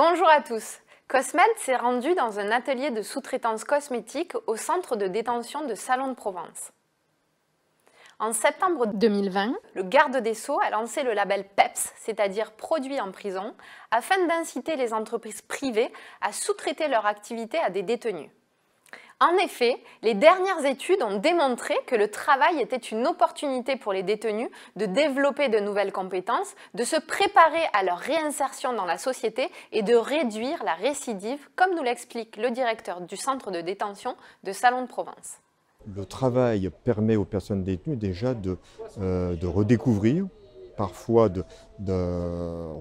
Bonjour à tous. Cosmed s'est rendu dans un atelier de sous-traitance cosmétique au centre de détention de Salon de Provence. En septembre 2020, le garde des Sceaux a lancé le label PEPS, c'est-à-dire Produits en prison, afin d'inciter les entreprises privées à sous-traiter leur activité à des détenus. En effet, les dernières études ont démontré que le travail était une opportunité pour les détenus de développer de nouvelles compétences, de se préparer à leur réinsertion dans la société et de réduire la récidive, comme nous l'explique le directeur du centre de détention de Salon de Provence. Le travail permet aux personnes détenues déjà de redécouvrir, parfois de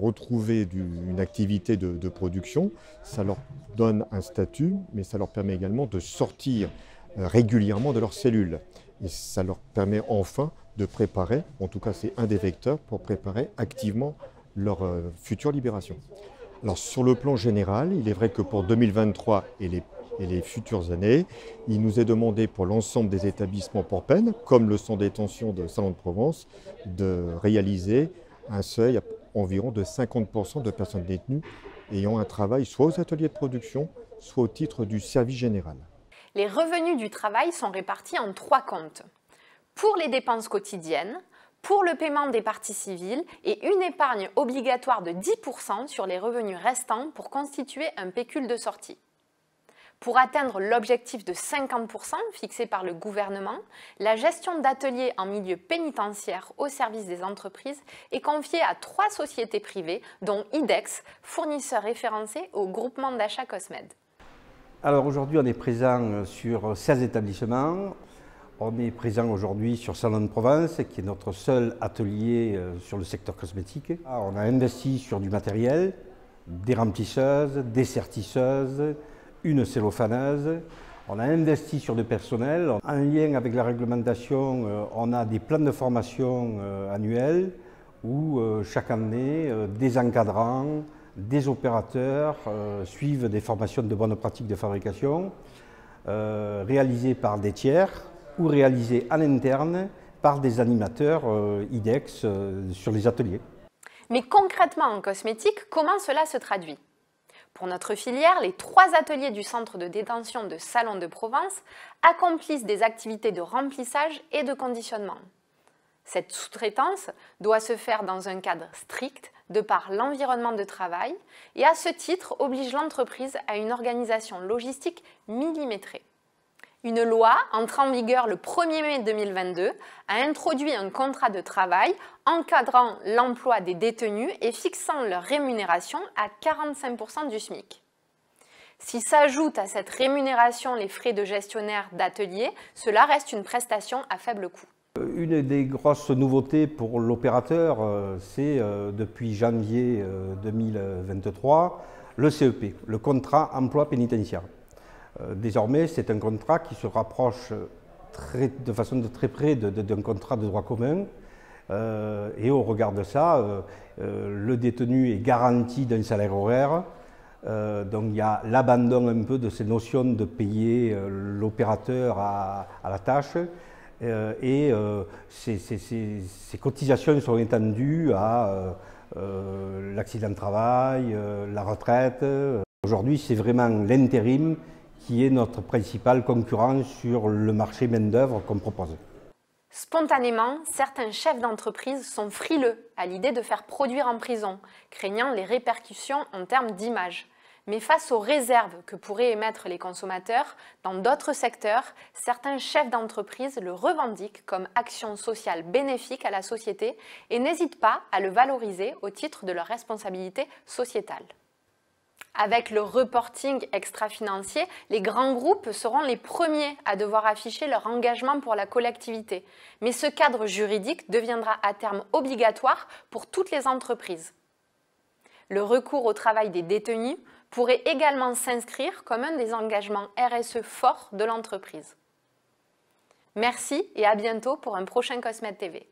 retrouver une activité de production. Ça leur donne un statut, mais ça leur permet également de sortir régulièrement de leurs cellules. Et ça leur permet enfin de préparer, en tout cas c'est un des vecteurs, pour préparer activement leur future libération. Alors sur le plan général, il est vrai que pour 2023 et les futures années, il nous est demandé pour l'ensemble des établissements pour peine, comme le centre de détention de Salon de Provence, de réaliser un seuil à environ de 50% de personnes détenues ayant un travail soit aux ateliers de production, soit au titre du service général. Les revenus du travail sont répartis en 3 comptes. Pour les dépenses quotidiennes, pour le paiement des parties civiles et une épargne obligatoire de 10% sur les revenus restants pour constituer un pécule de sortie. Pour atteindre l'objectif de 50% fixé par le gouvernement, la gestion d'ateliers en milieu pénitentiaire au service des entreprises est confiée à 3 sociétés privées, dont IDEX, fournisseur référencé au groupement d'achat Cosmed. Alors aujourd'hui, on est présent sur 16 établissements. On est présent aujourd'hui sur Salon de Provence, qui est notre seul atelier sur le secteur cosmétique. On a investi sur du matériel, des remplisseuses, des sertisseuses, une cellophaneuse. On a investi sur du personnel. En lien avec la réglementation, on a des plans de formation annuels où chaque année, des encadrants, des opérateurs suivent des formations de bonnes pratiques de fabrication réalisées par des tiers ou réalisées en interne par des animateurs IDEX sur les ateliers. Mais concrètement en cosmétique, comment cela se traduit ? Pour notre filière, les 3 ateliers du centre de détention de Salon de Provence accomplissent des activités de remplissage et de conditionnement. Cette sous-traitance doit se faire dans un cadre strict de par l'environnement de travail et à ce titre oblige l'entreprise à une organisation logistique millimétrée. Une loi entrant en vigueur le 1er mai 2022 a introduit un contrat de travail encadrant l'emploi des détenus et fixant leur rémunération à 45% du SMIC. Si s'ajoutent à cette rémunération les frais de gestionnaire d'atelier, cela reste une prestation à faible coût. Une des grosses nouveautés pour l'opérateur, c'est depuis janvier 2023, le CEP, le contrat emploi pénitentiaire. Désormais, c'est un contrat qui se rapproche de façon de très près d'un contrat de droit commun. Et au regard de ça, le détenu est garanti d'un salaire horaire. Donc il y a l'abandon un peu de ces notions de payer l'opérateur à la tâche. Et ces cotisations sont étendues à l'accident de travail, la retraite. Aujourd'hui, c'est vraiment l'intérim qui est notre principal concurrent sur le marché main-d'œuvre qu'on propose. Spontanément, certains chefs d'entreprise sont frileux à l'idée de faire produire en prison, craignant les répercussions en termes d'image. Mais face aux réserves que pourraient émettre les consommateurs, dans d'autres secteurs, certains chefs d'entreprise le revendiquent comme action sociale bénéfique à la société et n'hésitent pas à le valoriser au titre de leur responsabilité sociétale. Avec le reporting extra-financier, les grands groupes seront les premiers à devoir afficher leur engagement pour la collectivité. Mais ce cadre juridique deviendra à terme obligatoire pour toutes les entreprises. Le recours au travail des détenus pourrait également s'inscrire comme un des engagements RSE forts de l'entreprise. Merci et à bientôt pour un prochain Cosmed TV.